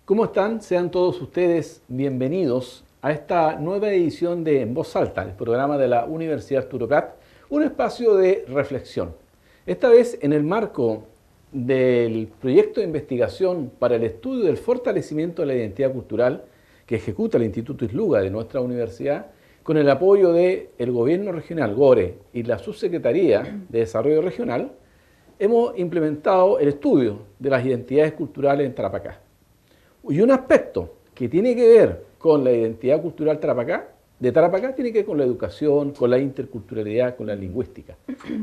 ¿Cómo están? Sean todos ustedes bienvenidos a esta nueva edición de En Voz Alta, el programa de la Universidad Arturo Prat, un espacio de reflexión. Esta vez en el marco del proyecto de investigación para el estudio del fortalecimiento de la identidad cultural que ejecuta el Instituto Isluga de nuestra universidad, con el apoyo del Gobierno Regional, GORE, y la Subsecretaría de Desarrollo Regional, hemos implementado el estudio de las identidades culturales en Tarapacá. Y un aspecto que tiene que ver con la identidad cultural de Tarapacá tiene que ver con la educación, con la interculturalidad, con la lingüística.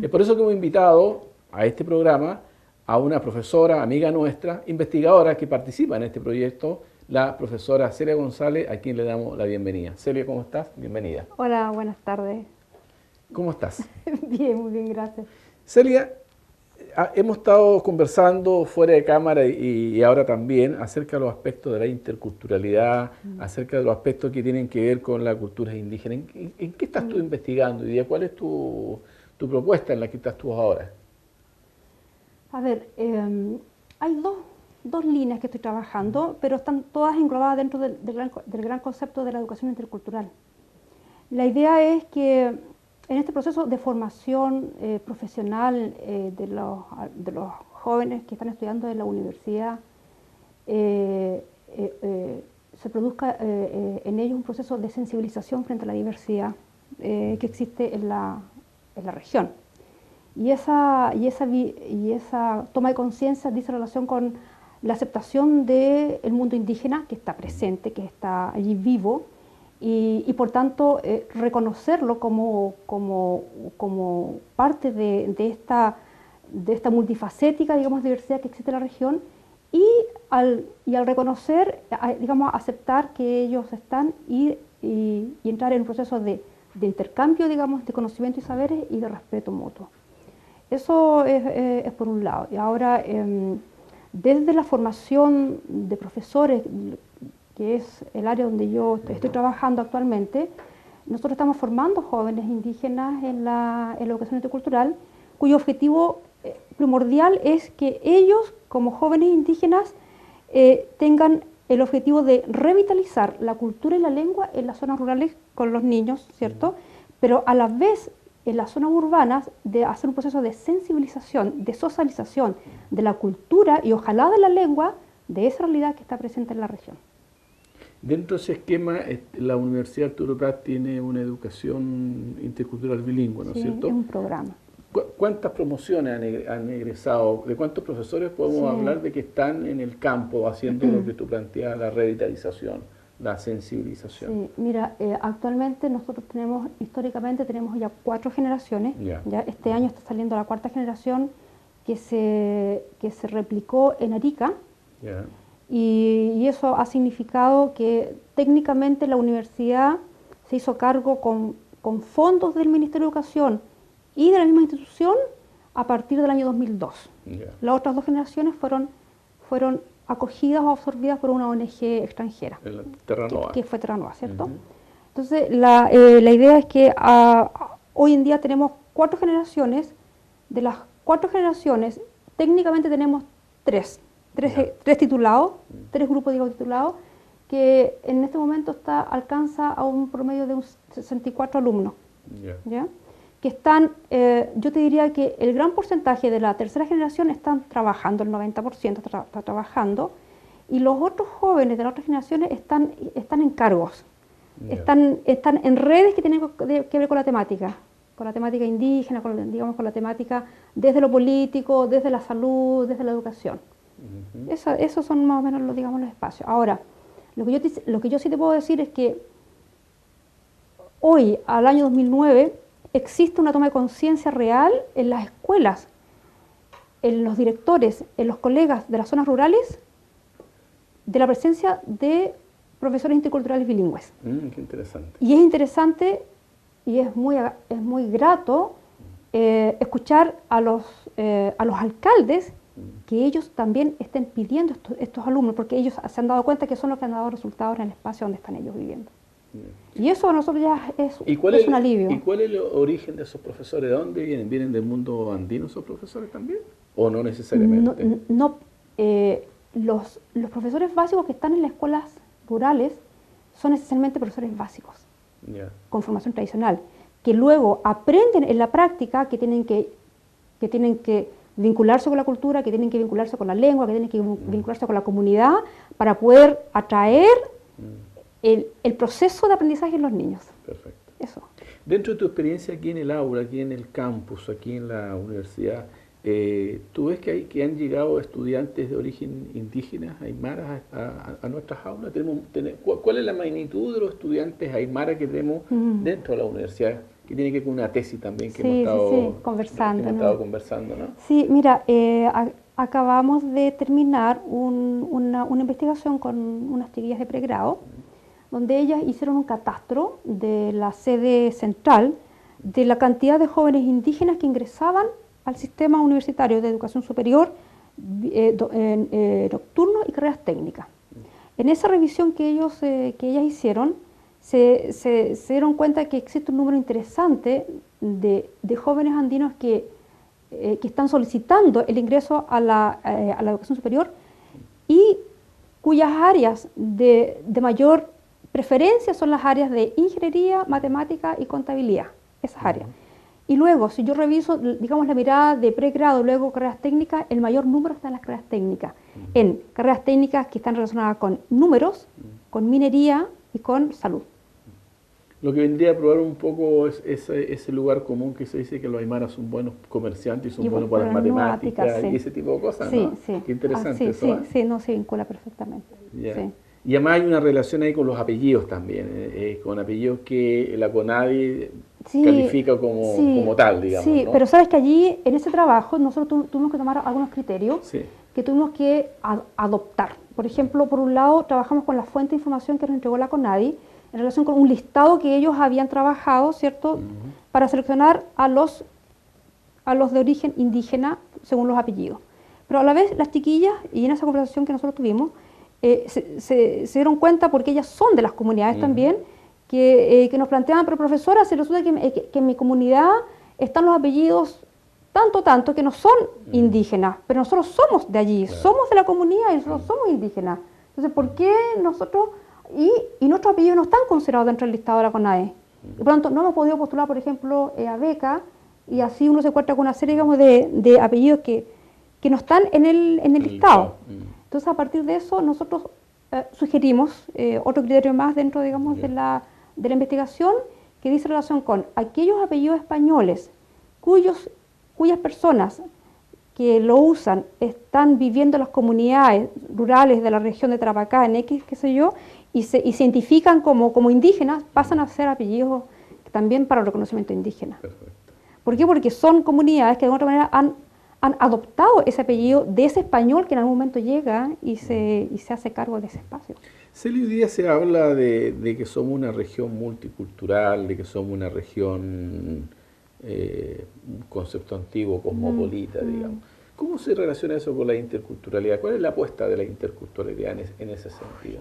Es por eso que hemos invitado a este programa a una profesora, amiga nuestra, investigadora que participa en este proyecto, la profesora Celia González, a quien le damos la bienvenida. Celia, ¿cómo estás? Bienvenida. Hola, buenas tardes. ¿Cómo estás? Bien, muy bien, gracias. Celia, hemos estado conversando fuera de cámara y ahora también acerca de los aspectos de la interculturalidad, acerca de los aspectos que tienen que ver con las culturas indígenas. ¿En qué estás tú investigando hoy día? ¿Cuál es tu propuesta en la que estás tú ahora? A ver, hay dos líneas que estoy trabajando, pero están todas englobadas dentro del gran concepto de la educación intercultural. La idea es que en este proceso de formación profesional de los jóvenes que están estudiando en la universidad, se produzca en ellos un proceso de sensibilización frente a la diversidad que existe en la región. Y esa toma de conciencia dice relación con la aceptación del mundo indígena que está presente, que está allí vivo, y por tanto reconocerlo como parte de esta multifacética, digamos, diversidad que existe en la región, y al reconocer, digamos, aceptar que ellos están y entrar en un proceso de intercambio, digamos, de conocimiento y saberes y de respeto mutuo. Eso es por un lado. Y ahora, desde la formación de profesores, que es el área donde yo estoy trabajando actualmente, nosotros estamos formando jóvenes indígenas en la educación intercultural, cuyo objetivo primordial es que ellos, como jóvenes indígenas, tengan el objetivo de revitalizar la cultura y la lengua en las zonas rurales con los niños, ¿cierto? Pero a la vez, en las zonas urbanas, de hacer un proceso de sensibilización, de socialización de la cultura y ojalá de la lengua, de esa realidad que está presente en la región. Dentro de ese esquema, la Universidad Arturo Prat tiene una educación intercultural bilingüe, ¿no es cierto? Es un programa. ¿Cuántas promociones han egresado? ¿De cuántos profesores podemos hablar de que están en el campo haciendo lo que tú planteas, la revitalización, la sensibilización? Sí, mira, actualmente nosotros históricamente tenemos ya 4 generaciones. Ya este año está saliendo la 4ª generación que se replicó en Arica. Y eso ha significado que técnicamente la universidad se hizo cargo con fondos del Ministerio de Educación y de la misma institución a partir del año 2002. Las otras 2 generaciones fueron acogidas o absorbidas por una ONG extranjera, que fue Terranova, ¿cierto? Entonces, la idea es que hoy en día tenemos 4 generaciones. De las 4 generaciones, técnicamente tenemos 3 titulados, 3 grupos, digo, titulados, que en este momento alcanza a un promedio de 64 alumnos. ¿Ya? Que están, yo te diría que el gran porcentaje de la 3ª generación están trabajando, el 90% está trabajando, y los otros jóvenes de las otras generaciones están en cargos, están en redes que tienen que ver con la temática indígena, digamos, con la temática desde lo político, desde la salud, desde la educación. Esos son más o menos los espacios. Ahora, lo que yo sí te puedo decir es que hoy, al año 2009, existe una toma de conciencia real en las escuelas, en los directores, en los colegas de las zonas rurales, de la presencia de profesores interculturales bilingües. Qué interesante. Y es interesante y es muy grato escuchar a los alcaldes que ellos también estén pidiendo estos alumnos, porque ellos se han dado cuenta que son los que han dado resultados en el espacio donde están ellos viviendo. Y eso a nosotros ya es un alivio. ¿Y cuál es el origen de esos profesores? ¿De dónde vienen? ¿Vienen del mundo andino esos profesores también? ¿O no necesariamente? los profesores básicos que están en las escuelas rurales son esencialmente profesores básicos, con formación tradicional, que luego aprenden en la práctica que tienen que vincularse con la cultura, que tienen que vincularse con la lengua, que tienen que vincularse con la comunidad para poder atraer el proceso de aprendizaje en los niños. Perfecto. Eso. Dentro de tu experiencia aquí en el aula, aquí en el campus, aquí en la universidad, ¿tú ves que han llegado estudiantes de origen indígena, aymaras, a nuestras aulas? ¿Cuál es la magnitud de los estudiantes aymaras que tenemos dentro de la universidad? Que tiene que ver con una tesis también que hemos estado conversando, ¿no? Sí, mira, acabamos de terminar una investigación con unas chiquillas de pregrado, donde ellas hicieron un catastro de la sede central de la cantidad de jóvenes indígenas que ingresaban al sistema universitario de educación superior nocturno y carreras técnicas. En esa revisión que ellas hicieron, se dieron cuenta que existe un número interesante de jóvenes andinos que están solicitando el ingreso a la educación superior y cuyas áreas de mayor preferencia son las áreas de ingeniería, matemática y contabilidad, esas áreas. Y luego, si yo reviso, digamos, la mirada de pregrado, luego carreras técnicas, el mayor número está en las carreras técnicas. En carreras técnicas que están relacionadas con números, con minería y con salud. Lo que vendría a probar un poco es ese lugar común que se dice que los aymaras son buenos comerciantes y son buenos para las matemáticas y ese tipo de cosas, ¿no? Sí. Qué interesante eso. Sí, no se vincula perfectamente. Yeah. Sí. Y además hay una relación ahí con los apellidos también, con apellidos que la CONADI califica como tal, digamos. Sí, ¿no? pero sabes que allí, en ese trabajo, nosotros tuvimos que tomar algunos criterios que tuvimos que adoptar. Por ejemplo, por un lado, trabajamos con la fuente de información que nos entregó la CONADI en relación con un listado que ellos habían trabajado, ¿cierto?, para seleccionar a los de origen indígena según los apellidos. Pero a la vez, las chiquillas, y en esa conversación que nosotros tuvimos, se dieron cuenta, porque ellas son de las comunidades también, que nos planteaban, pero profesora, se resulta que en mi comunidad están los apellidos tanto, que no son indígenas, pero nosotros somos de allí, somos de la comunidad y nosotros somos indígenas. Entonces, ¿por qué nosotros, y nuestros apellidos no están considerados dentro del listado de la CONADE? Y por lo tanto, no hemos podido postular, por ejemplo, a beca, y así uno se encuentra con una serie, digamos, de apellidos que no están en el listado. Entonces, a partir de eso, nosotros sugerimos otro criterio más dentro, digamos, de la investigación, que dice relación con aquellos apellidos españoles cuyas personas que lo usan están viviendo en las comunidades rurales de la región de Tarapacá, en X, qué sé yo, y se identifican como indígenas, pasan a ser apellidos también para el reconocimiento indígena. Perfecto. ¿Por qué? Porque son comunidades que de alguna manera han adoptado ese apellido de ese español que en algún momento llega y se hace cargo de ese espacio. Celio, hoy día se habla de que somos una región multicultural, de que somos una región, un concepto antiguo, cosmopolita, digamos. ¿Cómo se relaciona eso con la interculturalidad? ¿Cuál es la apuesta de la interculturalidad en ese sentido?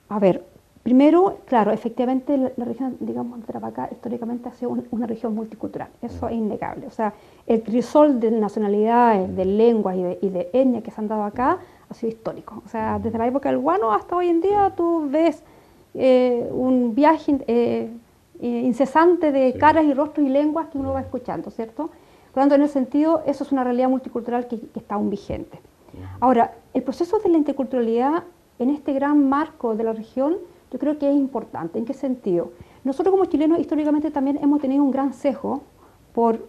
A ver, primero, claro, efectivamente la región, digamos, de Tarapacá históricamente ha sido una región multicultural, eso es innegable. O sea, el crisol de nacionalidades, de lenguas y de etnias que se han dado acá ha sido histórico. O sea, desde la época del guano hasta hoy en día tú ves un viaje incesante de caras y rostros y lenguas que uno va escuchando, ¿cierto? Por lo tanto, en ese sentido, eso es una realidad multicultural que está aún vigente. Ahora, el proceso de la interculturalidad en este gran marco de la región, yo creo que es importante. ¿En qué sentido? Nosotros como chilenos históricamente también hemos tenido un gran sesgo por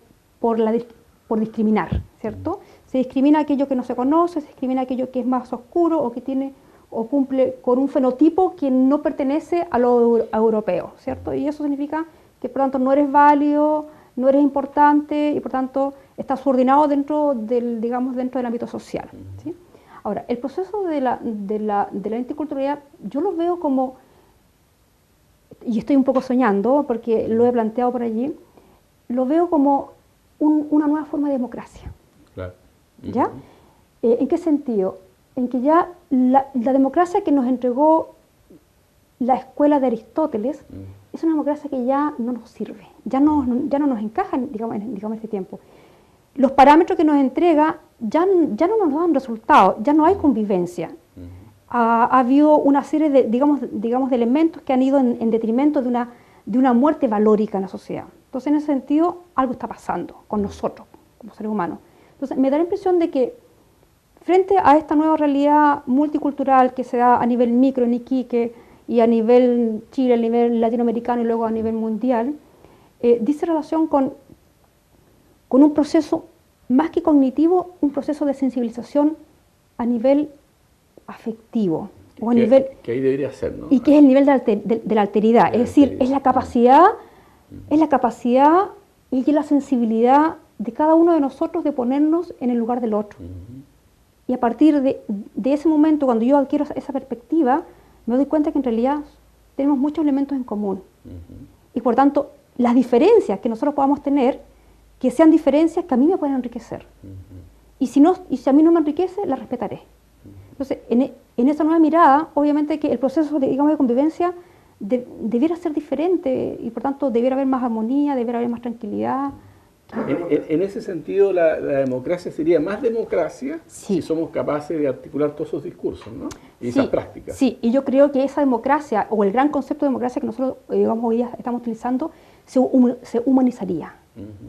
discriminar, ¿cierto? Se discrimina aquello que no se conoce, se discrimina aquello que es más oscuro o cumple con un fenotipo que no pertenece a lo europeo, ¿cierto? Y eso significa que por tanto no eres válido, no eres importante y por tanto estás subordinado dentro del ámbito social, ¿sí? Ahora, el proceso de la interculturalidad yo lo veo como, y estoy un poco soñando porque lo he planteado por allí, lo veo como una nueva forma de democracia. Claro. ¿Ya? ¿En qué sentido? En que ya la democracia que nos entregó la escuela de Aristóteles es una democracia que ya no nos sirve, ya no nos encaja, digamos, en este tiempo. los parámetros que nos entrega ya no nos dan resultados, ya no hay convivencia. Ha habido una serie de, digamos, de elementos que han ido en detrimento de una muerte valórica en la sociedad. Entonces, en ese sentido, algo está pasando con nosotros, como seres humanos. Entonces, me da la impresión de que frente a esta nueva realidad multicultural que se da a nivel micro en Iquique y a nivel Chile, a nivel latinoamericano y luego a nivel mundial, dice relación con un proceso más que cognitivo, un proceso de sensibilización a nivel afectivo. O a nivel, que ahí debería ser, ¿no? Y que es el nivel de la alteridad. Es decir, es la capacidad y la sensibilidad de cada uno de nosotros de ponernos en el lugar del otro. Y a partir de ese momento, cuando yo adquiero esa perspectiva, me doy cuenta que en realidad tenemos muchos elementos en común. Y por tanto, las diferencias que nosotros podamos tener, que sean diferencias que a mí me pueden enriquecer. Y si a mí no me enriquece, la respetaré. Entonces, en esa nueva mirada, obviamente que el proceso de convivencia debiera ser diferente y por tanto debiera haber más armonía, debiera haber más tranquilidad. En ese sentido, la democracia sería más democracia si somos capaces de articular todos esos discursos, ¿no? Y esas prácticas. Sí, y yo creo que esa democracia, o el gran concepto de democracia que nosotros hoy día estamos utilizando, se humanizaría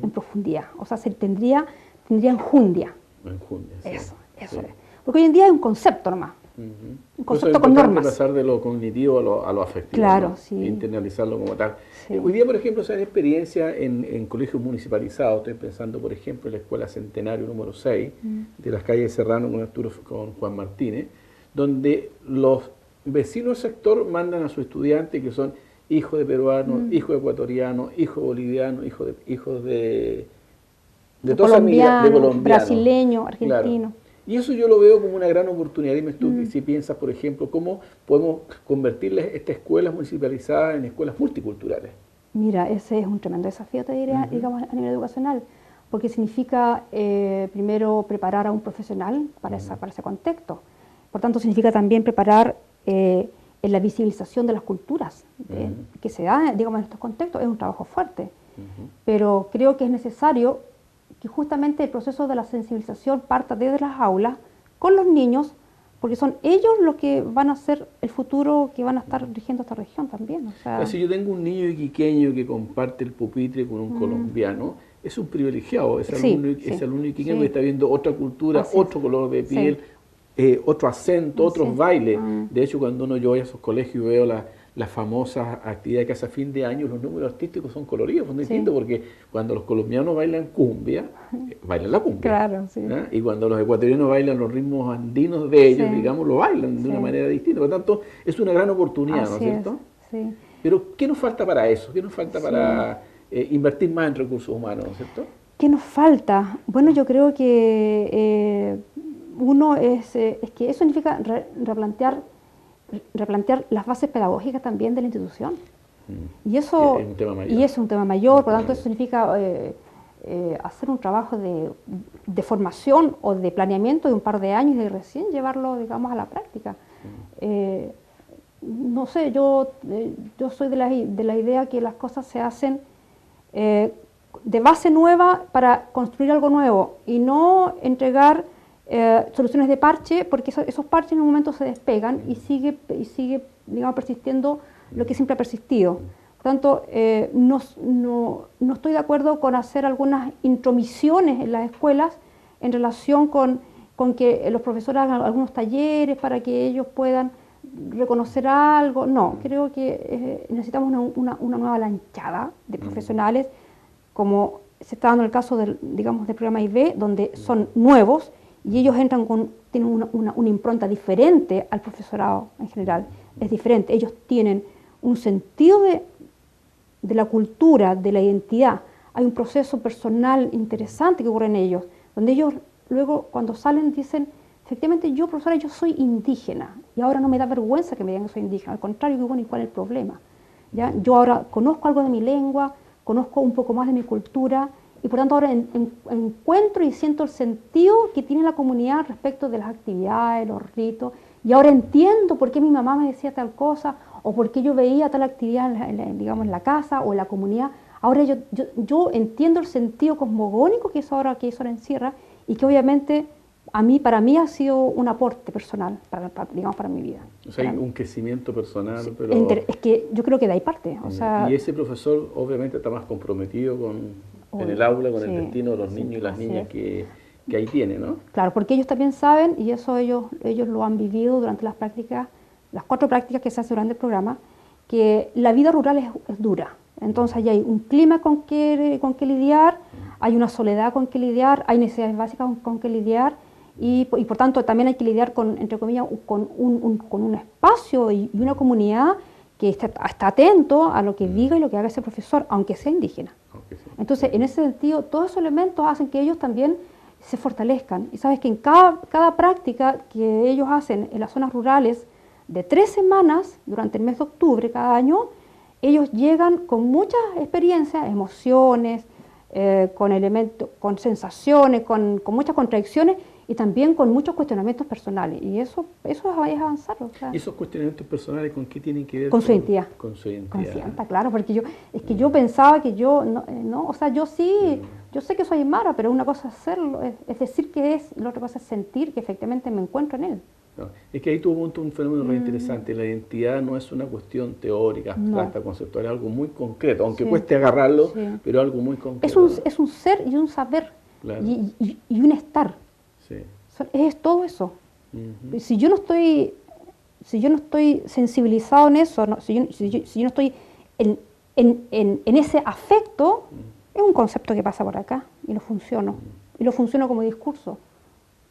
en profundidad. O sea, tendría enjundia. Enjundia, sí. Eso es. Porque hoy en día es un concepto nomás. Un concepto con normas. Pasar de lo cognitivo a lo afectivo. Claro, ¿no? sí. Internalizarlo como tal. Sí. Hoy día, por ejemplo, se da experiencia en colegios municipalizados. Estoy pensando, por ejemplo, en la Escuela Centenario número 6 de las calles Serrano con Juan Martínez, donde los vecinos del sector mandan a sus estudiantes que son hijos de peruanos, hijos de ecuatorianos, hijos de bolivianos, hijos de todas familias, de colombianos, brasileños, argentinos. Claro. Y eso yo lo veo como una gran oportunidad. Dime tú si piensas, por ejemplo, cómo podemos convertirles estas escuelas municipalizadas en escuelas multiculturales. Mira, ese es un tremendo desafío, te diría, digamos, a nivel educacional, porque significa, primero, preparar a un profesional para ese contexto. Por tanto, significa también preparar en la visibilización de las culturas que se da, digamos, en estos contextos. Es un trabajo fuerte, pero creo que es necesario que justamente el proceso de la sensibilización parta desde las aulas con los niños, porque son ellos los que van a ser el futuro, que van a estar rigiendo esta región también. O sea, si yo tengo un niño iquiqueño que comparte el pupitre con un colombiano, es un privilegiado, es alumno iquiqueño que está viendo otra cultura, otro color de piel, otro acento, otros bailes. De hecho, cuando yo voy a esos colegios y veo las famosas actividades que hace a fin de año, los números artísticos son coloridos, son distintos, porque cuando los colombianos bailan cumbia, bailan la cumbia. Claro, Y cuando los ecuatorianos bailan los ritmos andinos de ellos, digamos, lo bailan de una manera distinta. Por lo tanto, es una gran oportunidad, ¿no es cierto? Pero, ¿qué nos falta para eso? ¿Qué nos falta para invertir más en recursos humanos, ¿no es cierto? ¿Qué nos falta? Bueno, yo creo que uno es que eso significa replantear las bases pedagógicas también de la institución. Y eso es un tema mayor, por lo tanto eso significa hacer un trabajo de formación o de planeamiento de un par de años y de recién llevarlo, digamos, a la práctica. No sé, yo soy de la idea que las cosas se hacen de base nueva para construir algo nuevo y no entregar soluciones de parche, porque esos parches en un momento se despegan y sigue digamos, persistiendo lo que siempre ha persistido. Por tanto, no estoy de acuerdo con hacer algunas intromisiones en las escuelas en relación con que los profesores hagan algunos talleres para que ellos puedan reconocer algo. No, creo que necesitamos una nueva lanchada de profesionales, como se está dando el caso del programa IB, donde son nuevos y ellos tienen una impronta diferente al profesorado en general. Es diferente, ellos tienen un sentido de la cultura, de la identidad. Hay un proceso personal interesante que ocurre en ellos, donde ellos luego cuando salen dicen, efectivamente yo, profesora, yo soy indígena y ahora no me da vergüenza que me digan que soy indígena, al contrario, bueno, ¿y cuál es el problema? ¿Ya? Yo ahora conozco algo de mi lengua, conozco un poco más de mi cultura y por tanto ahora encuentro y siento el sentido que tiene la comunidad respecto de las actividades, los ritos, y ahora entiendo por qué mi mamá me decía tal cosa o por qué yo veía tal actividad digamos, en la casa o en la comunidad. Ahora yo entiendo el sentido cosmogónico que eso ahora encierra y que obviamente para mí ha sido un aporte personal, digamos, para mi vida. O sea, hay un crecimiento personal, sí, pero... Es que yo creo que de ahí parte. O sea, y ese profesor obviamente está más comprometido en el aula, con el destino de los niños y las niñas que ahí tiene, ¿no? Claro, porque ellos también saben, y eso ellos lo han vivido durante las prácticas, las 4 prácticas que se hacen durante el programa, que la vida rural es dura. Entonces ahí hay un clima con que lidiar, hay una soledad con que lidiar, hay necesidades básicas con que lidiar, y por tanto también hay que lidiar con, entre comillas, con un espacio y una comunidad que está atento a lo que diga y lo que haga ese profesor, aunque sea indígena. Entonces, en ese sentido, todos esos elementos hacen que ellos también se fortalezcan. Y sabes que en cada práctica que ellos hacen en las zonas rurales, de 3 semanas, durante el mes de octubre cada año, ellos llegan con muchas experiencias, emociones, con elementos, con sensaciones, con muchas contradicciones y también con muchos cuestionamientos personales. Y eso es avanzar. O sea, ¿y esos cuestionamientos personales con qué tienen que ver? Con su identidad. Con su identidad. Con su identidad, claro, porque yo pensaba que yo, no, o sea, yo sí, yo sé que soy aymara, pero una cosa es hacerlo, es decir que es, la otra cosa es sentir que efectivamente me encuentro en él. No, es que ahí tuvo un fenómeno muy interesante. La identidad no es una cuestión teórica, abstracta, conceptual, es algo muy concreto, aunque cueste agarrarlo, pero algo muy concreto. Es un ser y un saber, claro. y un estar. Sí. Es todo eso. Si yo no estoy sensibilizado en eso, si yo no estoy en ese afecto, es un concepto que pasa por acá y lo funciono. Y lo funciono como discurso,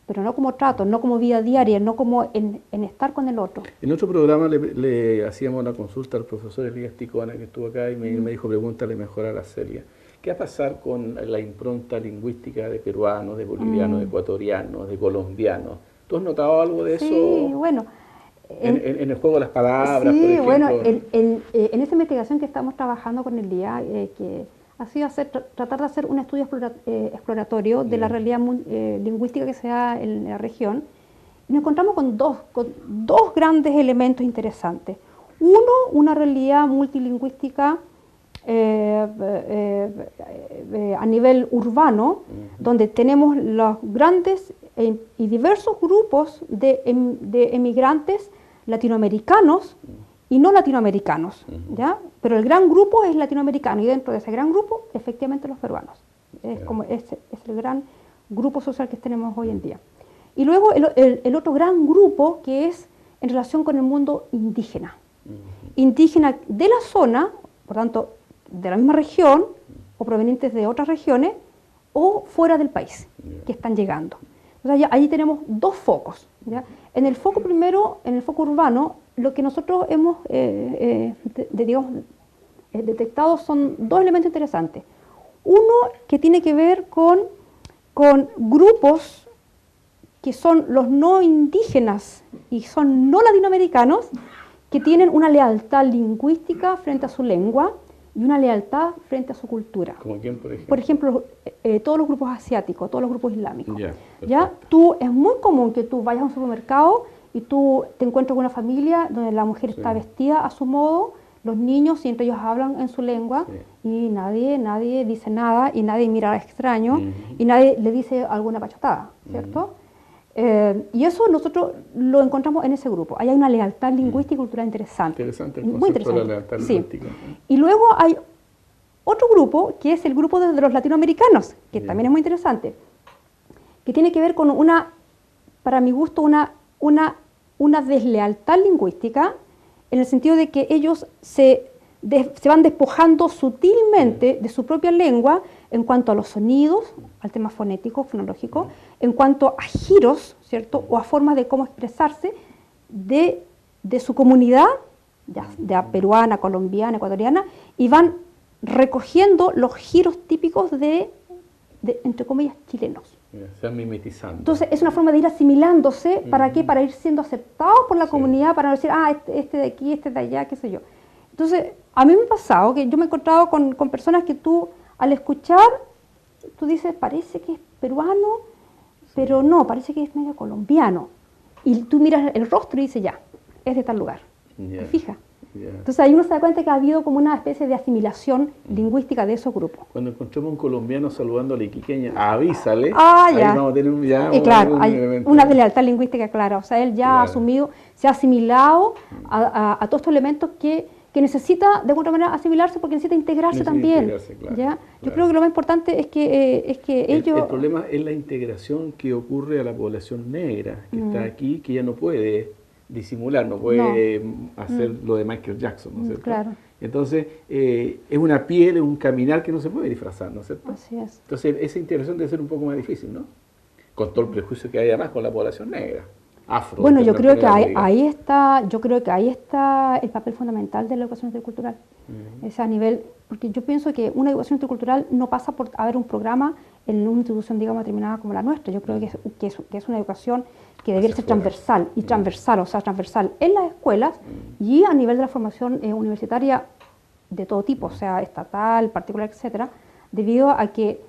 pero no como trato, no como vida diaria, no como en estar con el otro. En otro programa le hacíamos una consulta al profesor Elías Ticona, que estuvo acá, y me dijo, pregúntale mejor a la Celia. ¿Qué va a pasar con la impronta lingüística de peruanos, de bolivianos, de ecuatorianos, de colombianos? ¿Tú has notado algo de eso? Sí, bueno. En el juego de las palabras, sí, por ejemplo. Bueno, en esta investigación que estamos trabajando con el día, que ha sido tratar de hacer un estudio exploratorio de la realidad lingüística que se da en la región, y nos encontramos con dos grandes elementos interesantes. Uno, una realidad multilingüística a nivel urbano, donde tenemos los grandes y diversos grupos de emigrantes latinoamericanos y no latinoamericanos, ¿ya? Pero el gran grupo es latinoamericano y dentro de ese gran grupo, efectivamente, los peruanos. Es el gran grupo social que tenemos hoy en día. Y luego el otro gran grupo que es en relación con el mundo indígena. Indígena de la zona, por tanto, de la misma región o provenientes de otras regiones o fuera del país que están llegando. O sea, allí tenemos 2 focos, ¿ya? En el foco primero, en el foco urbano, lo que nosotros hemos detectado son 2 elementos interesantes. Uno que tiene que ver con grupos que son los no indígenas y son no latinoamericanos, que tienen una lealtad lingüística frente a su lengua y una lealtad frente a su cultura. ¿Como quién, por ejemplo? Por ejemplo, todos los grupos asiáticos, todos los grupos islámicos. ¿Ya? Es muy común que tú vayas a un supermercado y tú te encuentres con una familia donde la mujer está vestida a su modo, los niños, y entre ellos hablan en su lengua, y nadie dice nada, y nadie mira al extraño, y nadie le dice alguna pachotada, ¿cierto? Y eso nosotros lo encontramos en ese grupo. Ahí hay una lealtad lingüística y cultural interesante. Interesante el concepto de la lealtad lingüística. Y luego hay otro grupo, que es el grupo de los latinoamericanos, que también es muy interesante, que tiene que ver con para mi gusto, una deslealtad lingüística, en el sentido de que ellos se van despojando sutilmente de su propia lengua en cuanto a los sonidos, al tema fonético, fonológico, en cuanto a giros, ¿cierto?, o a formas de cómo expresarse de su comunidad, ya peruana, colombiana, ecuatoriana, y van recogiendo los giros típicos de entre comillas, chilenos. Se van mimetizando. Entonces, es una forma de ir asimilándose, ¿para qué? Para ir siendo aceptados por la comunidad, para no decir, este de aquí, este de allá, qué sé yo. Entonces, a mí me ha pasado que yo me he encontrado con personas que tú, al escuchar, tú dices, parece que es peruano, pero no, parece que es medio colombiano. Y tú miras el rostro y dices, ya, es de tal lugar. ¿Te fijas? Entonces ahí uno se da cuenta que ha habido como una especie de asimilación lingüística de esos grupos. Cuando encontremos un colombiano saludando a la iquiqueña, avísale. Ahí vamos a tener claro, hay una lealtad lingüística clara. O sea, él ya ha asumido, se ha asimilado a todos estos elementos que necesita de alguna manera asimilarse porque necesita integrarse también. Claro. Yo creo que lo más importante es que ellos... El problema es la integración que ocurre a la población negra que está aquí, que ya no puede disimular, no puede hacer lo de Michael Jackson, ¿no es cierto? Claro. Entonces, es una piel, es un caminar que no se puede disfrazar, ¿no es cierto? Así es. Entonces, esa integración debe ser un poco más difícil, ¿no? Con todo el prejuicio que hay además con la población negra. Afro, bueno, yo creo que ahí está el papel fundamental de la educación intercultural. Es a nivel, porque yo pienso que una educación intercultural no pasa por haber un programa en una institución, digamos, determinada como la nuestra. Yo creo que es una educación que debería ser transversal, o sea, transversal en las escuelas y a nivel de la formación universitaria de todo tipo, o sea, estatal, particular, etcétera, debido a que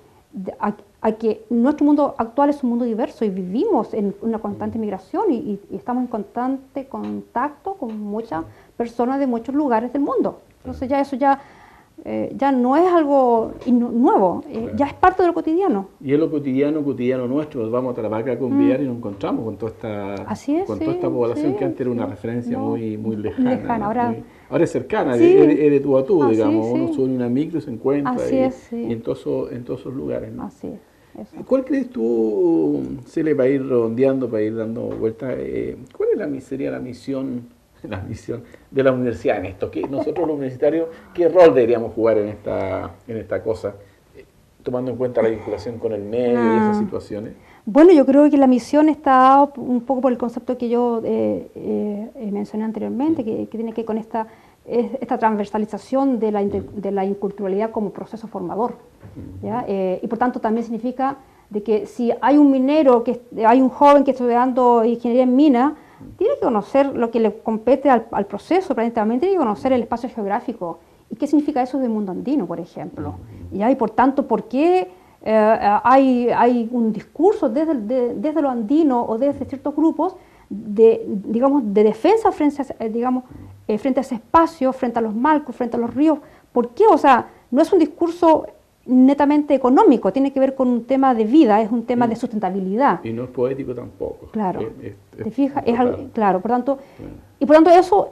nuestro mundo actual es un mundo diverso y vivimos en una constante migración y estamos en constante contacto con muchas personas de muchos lugares del mundo. Entonces ya eso ya no es algo nuevo, ya es parte de lo cotidiano. Y es lo cotidiano nuestro. Nos vamos a Tarapacá con Villar y nos encontramos con toda esta población que antes era una referencia muy lejana. Ahora es cercana, es de tú a tú, digamos. Uno sube en una micro y se encuentra y en todos esos lugares, ¿no? Así es. Eso. ¿Cuál crees tú, Celia, para ir redondeando, para ir dando vueltas, cuál sería la misión de la universidad en esto? Que nosotros los universitarios, ¿qué rol deberíamos jugar en esta cosa, tomando en cuenta la vinculación con el medio y esas situaciones? Bueno, yo creo que la misión está un poco por el concepto que yo mencioné anteriormente, que tiene que ver con esta transversalización de la inculturalidad como proceso formador, ¿ya? Y por tanto también significa de que si hay un minero, hay un joven que está estudiando ingeniería en mina, tiene que conocer lo que le compete al proceso, prácticamente tiene que conocer el espacio geográfico. ¿Y qué significa eso del mundo andino, por ejemplo? ¿Ya? Y por tanto, ¿por qué hay un discurso desde lo andino o desde ciertos grupos de defensa frente a ese espacio, frente a los marcos, frente a los ríos? ¿Por qué? O sea, no es un discurso netamente económico, tiene que ver con un tema de vida, es un tema de sustentabilidad. Y no es poético tampoco. Claro, ¿te fijas? Es algo, claro, por tanto, y por tanto eso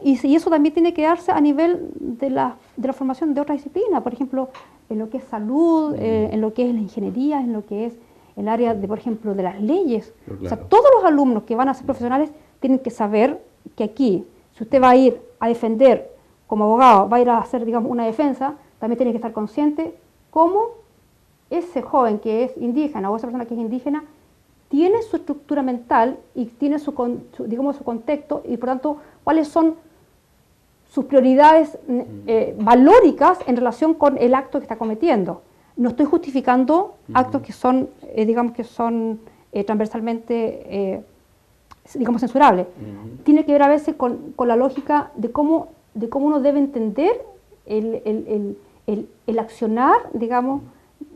también tiene que darse a nivel de la formación de otras disciplinas, por ejemplo, en lo que es salud, en lo que es la ingeniería, en lo que es el área, por ejemplo, de las leyes. Claro. O sea, todos los alumnos que van a ser profesionales tienen que saber que aquí, si usted va a ir a defender como abogado, va a ir a hacer, digamos, una defensa, también tiene que estar consciente cómo ese joven que es indígena o esa persona que es indígena tiene su estructura mental y tiene su contexto y por tanto cuáles son sus prioridades valóricas en relación con el acto que está cometiendo. No estoy justificando actos que son, transversalmente, censurables. Tiene que ver a veces con la lógica de cómo uno debe entender el accionar, digamos,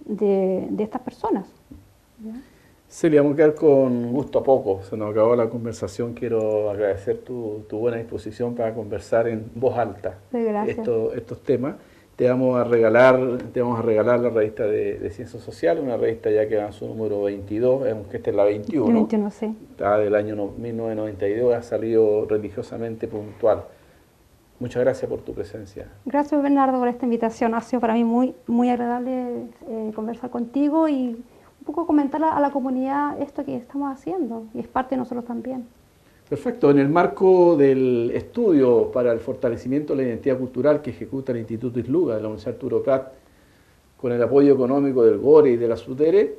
de estas personas. ¿Ya? Celia, vamos a quedar con gusto a poco. Se nos acabó la conversación. Quiero agradecer tu buena disposición para conversar en voz alta estos temas. Te vamos a regalar la revista de Ciencias Sociales, una revista ya que va en su número 22, aunque esta es la 21. 21, sí. Está del año 1992, ha salido religiosamente puntual. Muchas gracias por tu presencia. Gracias, Bernardo, por esta invitación. Ha sido para mí muy, muy agradable conversar contigo y un poco comentar a la comunidad esto que estamos haciendo, y es parte de nosotros también. Perfecto. En el marco del estudio para el fortalecimiento de la identidad cultural que ejecuta el Instituto Isluga de la Universidad Arturo Prat, con el apoyo económico del GORE y de la SUTERE,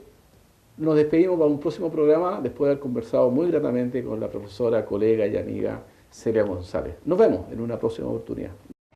nos despedimos para un próximo programa después de haber conversado muy gratamente con la profesora, colega y amiga Celia González. Nos vemos en una próxima oportunidad.